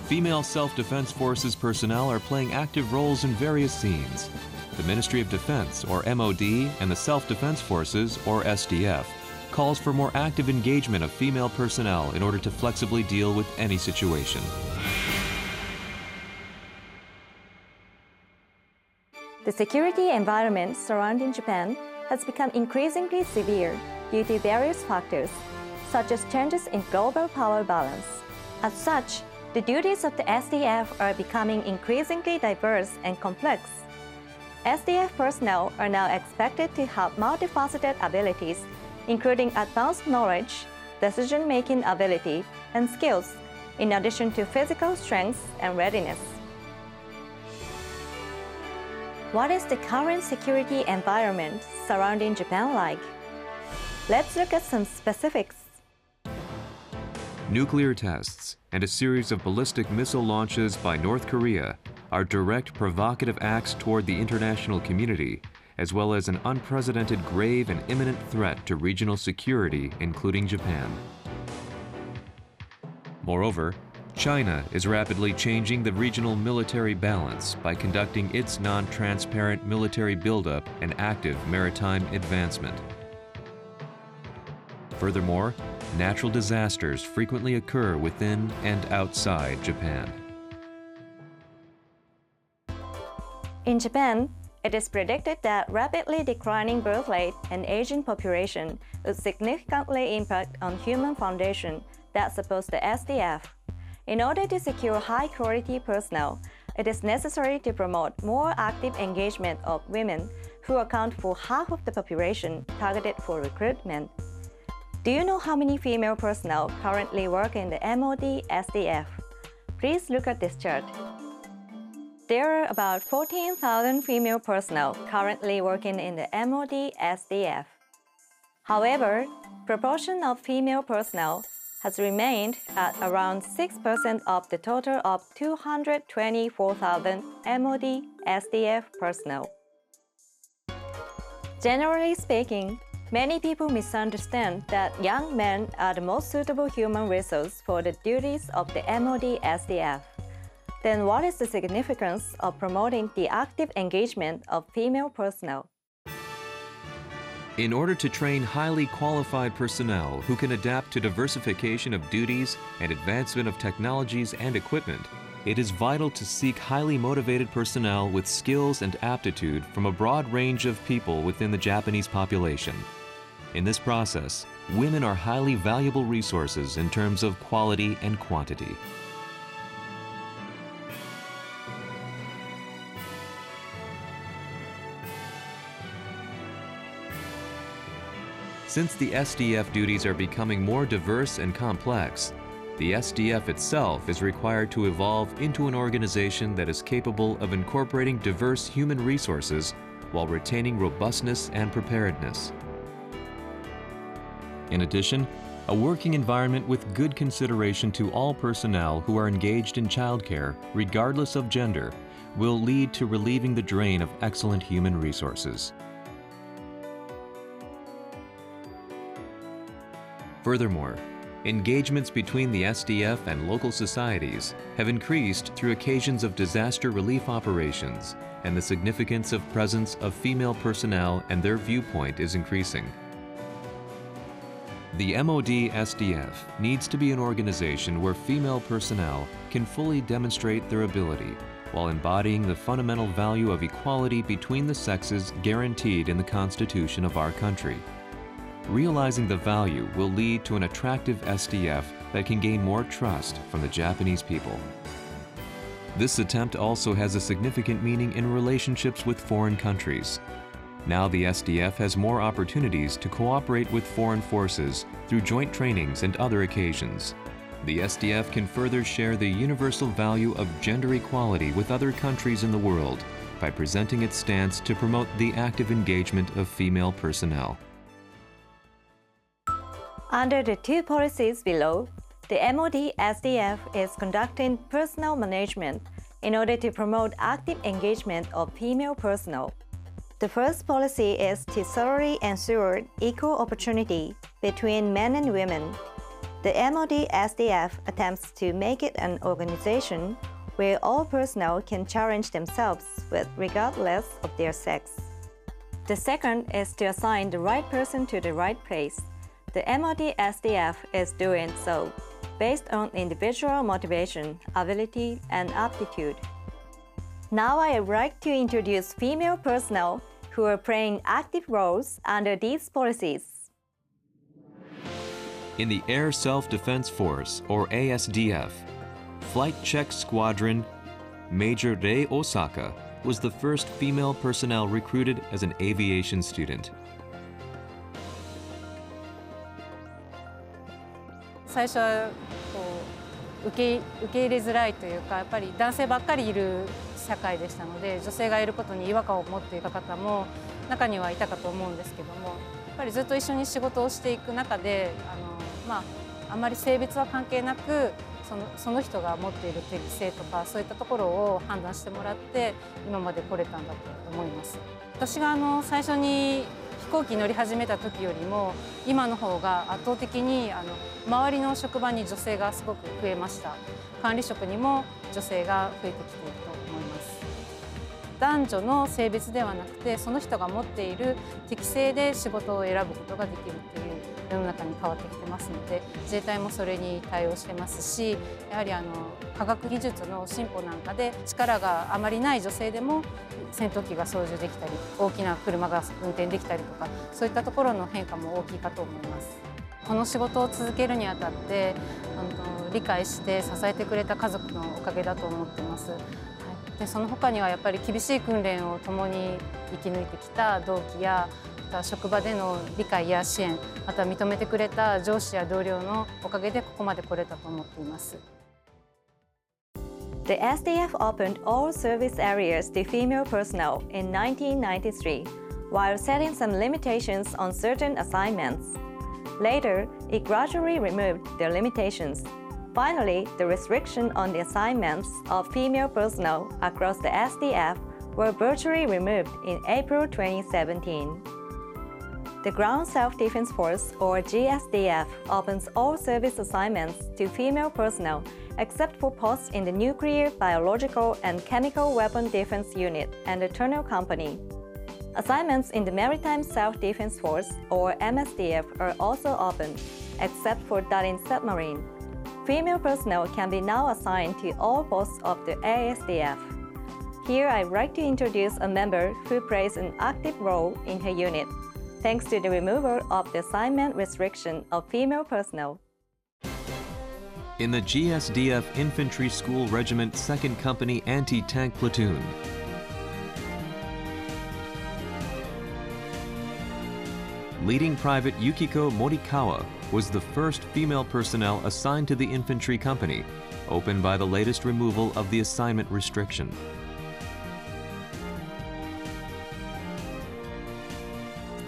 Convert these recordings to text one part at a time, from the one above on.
Female self-defense forces personnel are playing active roles in various scenes. The Ministry of Defense, or MOD, and the Self-Defense Forces, or SDF, calls for more active engagement of female personnel in order to flexibly deal with any situation. The security environment surrounding Japan has become increasingly severe due to various factors, such as changes in global power balance. As such, the duties of the SDF are becoming increasingly diverse and complex. SDF personnel are now expected to have multifaceted abilities, including advanced knowledge, decision-making ability, and skills, in addition to physical strength and readiness. What is the current security environment surrounding Japan like? Let's look at some specifics. Nuclear tests and a series of ballistic missile launches by North Korea are direct provocative acts toward the international community, as well as an unprecedented grave and imminent threat to regional security, including Japan. Moreover, China is rapidly changing the regional military balance by conducting its non-transparent military buildup and active maritime advancement. Furthermore, natural disasters frequently occur within and outside Japan. In Japan, it is predicted that rapidly declining birth rate and aging population would significantly impact on human foundation that supports the SDF. In order to secure high-quality personnel, it is necessary to promote more active engagement of women who account for half of the population targeted for recruitment. Do you know how many female personnel currently work in the MOD SDF? Please look at this chart. There are about 14,000 female personnel currently working in the MOD SDF. However, proportion of female personnel has remained at around 6% of the total of 224,000 MOD SDF personnel. Generally speaking, many people misunderstand that young men are the most suitable human resource for the duties of the MOD SDF. Then what is the significance of promoting the active engagement of female personnel? In order to train highly qualified personnel who can adapt to diversification of duties and advancement of technologies and equipment, it is vital to seek highly motivated personnel with skills and aptitude from a broad range of people within the Japanese population. In this process, women are highly valuable resources in terms of quality and quantity. Since the SDF duties are becoming more diverse and complex, the SDF itself is required to evolve into an organization that is capable of incorporating diverse human resources while retaining robustness and preparedness. In addition, a working environment with good consideration to all personnel who are engaged in childcare, regardless of gender, will lead to relieving the drain of excellent human resources. Furthermore, engagements between the SDF and local societies have increased through occasions of disaster relief operations, and the significance of presence of female personnel and their viewpoint is increasing. The MOD SDF needs to be an organization where female personnel can fully demonstrate their ability while embodying the fundamental value of equality between the sexes guaranteed in the Constitution of our country. Realizing the value will lead to an attractive SDF that can gain more trust from the Japanese people. This attempt also has a significant meaning in relationships with foreign countries. Now the SDF has more opportunities to cooperate with foreign forces through joint trainings and other occasions. The SDF can further share the universal value of gender equality with other countries in the world by presenting its stance to promote the active engagement of female personnel. Under the two policies below, the MOD SDF is conducting personnel management in order to promote active engagement of female personnel. The first policy is to thoroughly ensure equal opportunity between men and women. The MOD SDF attempts to make it an organization where all personnel can challenge themselves with regardless of their sex. The second is to assign the right person to the right place. The MOD SDF is doing so based on individual motivation, ability, and aptitude. Now I would like to introduce female personnel who are playing active roles under these policies. In the Air Self-Defense Force, or ASDF, Flight Check Squadron, Major Rei Osaka was the first female personnel recruited as an aviation student. 最初はこう受け入れづらいというか、やっぱり男性ばっかりいる社会でしたので、女性がいることに違和感を持っていた方も中にはいたかと思うんですけども、やっぱりずっと一緒に仕事をしていく中で、あまり性別は関係なくその人が持っている適性とかそういったところを判断してもらって今まで来れたんだと思います。私が最初に飛行機乗り始めた時よりも今の方が圧倒的に周りの職場に女性がすごく増えました。管理職にも女性が増えてきていると思います。男女の性別ではなくてその人が持っている適性で仕事を選ぶことができるっていう世の中に変わってきてますので、自衛隊もそれに対応してますし、やはり科学技術の進歩なんかで力があまりない女性でも戦闘機が操縦できたり大きな車が運転できたりとか、そういったところの変化も大きいかと思います。この仕事を続けるにあたって理解して支えてくれた家族のおかげだと思っています。でその他にはやっぱり厳しい訓練を共に生き抜いてきた同期や職場での理解や支援、また認めてくれた上司や同僚のおかげでここまで来れたと思っています。The SDF opened all service areas to female personnel in 1993, while setting some limitations on certain assignments. Later, it gradually removed the limitations. Finally, the restriction on the assignments of female personnel across the SDF were virtually removed in April 2017. The Ground Self-Defense Force, or GSDF, opens all service assignments to female personnel except for posts in the Nuclear, Biological, and Chemical Weapon Defense Unit and the Tunnel Company. Assignments in the Maritime Self-Defense Force, or MSDF, are also open, except for that in submarine. Female personnel can be now assigned to all posts of the ASDF. Here I'd like to introduce a member who plays an active role in her unit, thanks to the removal of the assignment restriction of female personnel. In the GSDF Infantry School Regiment 2nd Company Anti-Tank Platoon, Leading Private Yukiko Morikawa was the first female personnel assigned to the infantry company, opened by the latest removal of the assignment restriction.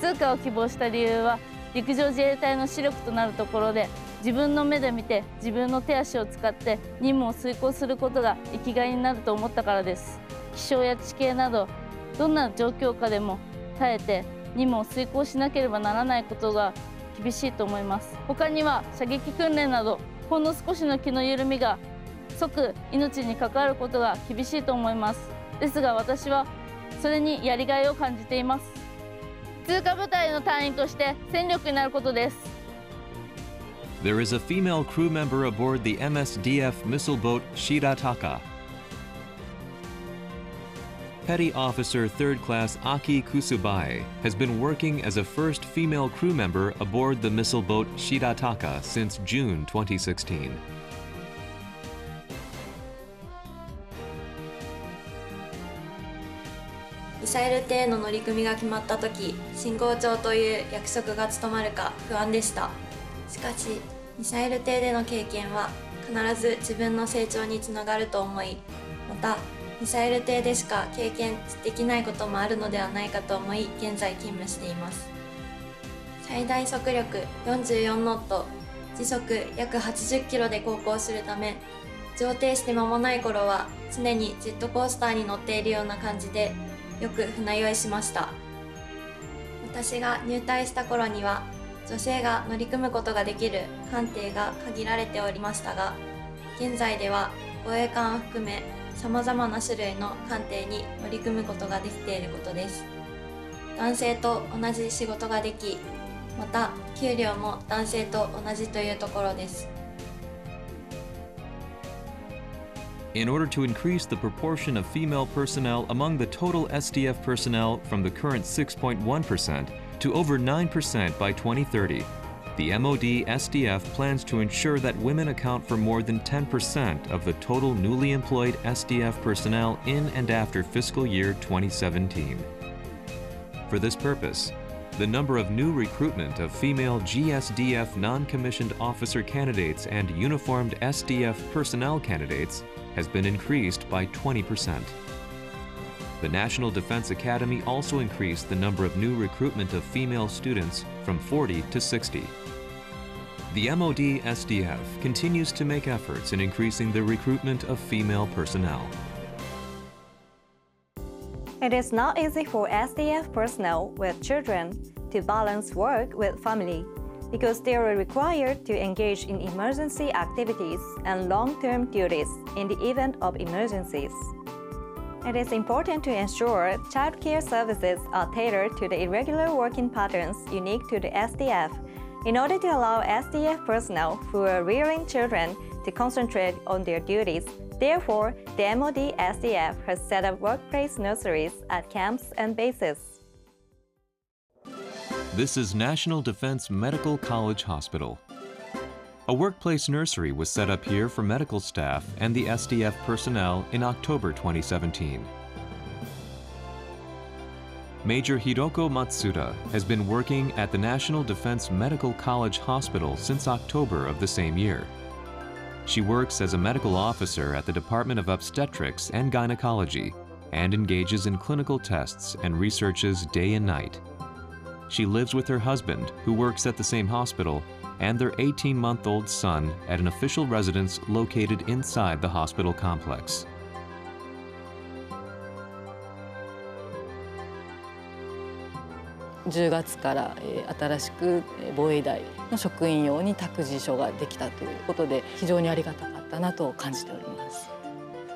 普通科を希望した理由は陸上自衛隊の視力となるところで、自分の目で見て自分の手足を使って任務を遂行することが生きがいになると思ったからです。気象や地形などどんな状況下でも耐えて任務を遂行しなければならないことが厳しいと思います。他には射撃訓練などほんの少しの気の緩みが即命に関わることが厳しいと思います。ですが私はそれにやりがいを感じています。通過部隊の隊員として戦力になることです。There is a female crew member aboard the MSDF missile boat Shirataka. Petty Officer 3rd Class Aki Kusubai has been working as a first female crew member aboard the missile boat Shirataka since June 2016. ミサイル艇の乗組が決まった時、信号長という役職が務まるか不安でした。しかし、ミサイル艇での経験は必ず自分の成長につながると思い、またミサイル艇でしか経験できないこともあるのではないかと思い、現在勤務しています。最大速力44ノット、時速約80キロで航行するため、上艇して間もない頃は常にジェットコースターに乗っているような感じで、よく船酔いしました。私が入隊した頃には女性が乗り組むことができる艦艇が限られておりましたが、現在では護衛艦を含め様々な種類の艦艇に乗り組むことができていることです。男性と同じ仕事ができ、また給料も男性と同じというところです。In order to increase the proportion of female personnel among the total SDF personnel from the current 6.1% to over 9% by 2030, the MOD SDF plans to ensure that women account for more than 10% of the total newly employed SDF personnel in and after fiscal year 2017. For this purpose, the number of new recruitment of female GSDF non-commissioned officer candidates and uniformed SDF personnel candidates has been increased by 20%. The National Defense Academy also increased the number of new recruitment of female students from 40 to 60. The MOD SDF continues to make efforts in increasing the recruitment of female personnel. It is not easy for SDF personnel with children to balance work with family because they are required to engage in emergency activities and long-term duties in the event of emergencies. It is important to ensure childcare services are tailored to the irregular working patterns unique to the SDF in order to allow SDF personnel who are rearing children to concentrate on their duties. Therefore, the MOD SDF has set up workplace nurseries at camps and bases. This is National Defense Medical College Hospital. A workplace nursery was set up here for medical staff and the SDF personnel in October 2017. Major Hiroko Matsuda has been working at the National Defense Medical College Hospital since October of the same year. She works as a medical officer at the Department of Obstetrics and Gynecology and engages in clinical tests and researches day and night. She lives with her husband, who works at the same hospital, and their 18-month-old son at an official residence located inside the hospital complex. 10月から新しく防衛大の職員用に託児所ができたということで非常にありがたかったなと感じております。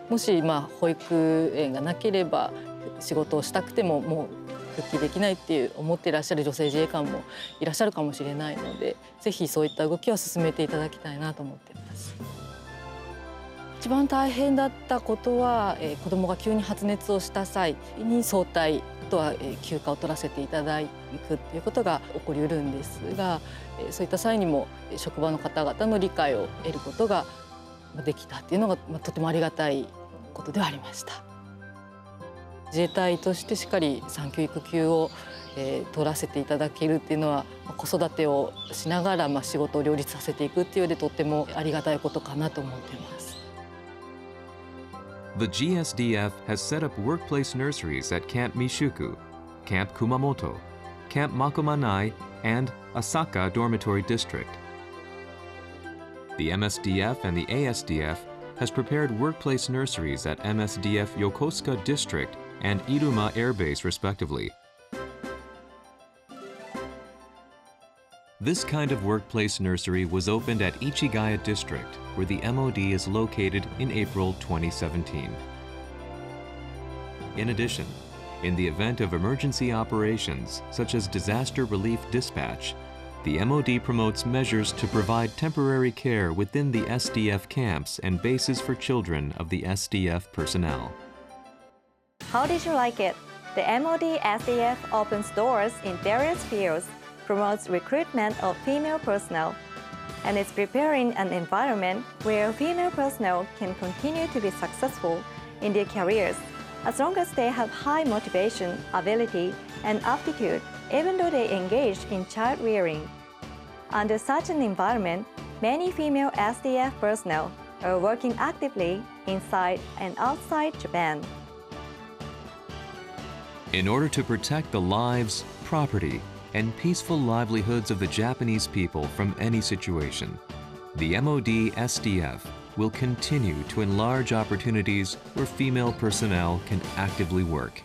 もし保育園がなければ仕事をしたくてももう復帰できないって思っていらっしゃる女性自衛官もいらっしゃるかもしれないので、ぜひそういった動きを進めていただきたいなと思っています。一番大変だったことは、子どもが急に発熱をした際に早退あとは休暇を取らせていただくということが起こりうるんですが、そういった際にも職場の方々の理解を得ることができたっていうのがとてもありがたいことではありました。自衛隊としてしっかり産休育休を取らせていただけるっていうのは子育てをしながら仕事を両立させていくっていうのでとってもありがたいことかなと思っています。The GSDF has set up workplace nurseries at Camp Mishuku, Camp Kumamoto, Camp Makomanai, and Asaka Dormitory District. The MSDF and the ASDF has prepared workplace nurseries at MSDF Yokosuka District and Iruma Air Base, respectively. This kind of workplace nursery was opened at Ichigaya District, where the MOD is located in April 2017. In addition, in the event of emergency operations, such as disaster relief dispatch, the MOD promotes measures to provide temporary care within the SDF camps and bases for children of the SDF personnel. How did you like it? The MOD SDF opens doors in various fields, promotes recruitment of female personnel, and is preparing an environment where female personnel can continue to be successful in their careers as long as they have high motivation, ability, and aptitude, even though they engage in child rearing. Under such an environment, many female SDF personnel are working actively inside and outside Japan. In order to protect the lives, property, and peaceful livelihoods of the Japanese people from any situation, the MOD SDF will continue to enlarge opportunities where female personnel can actively work.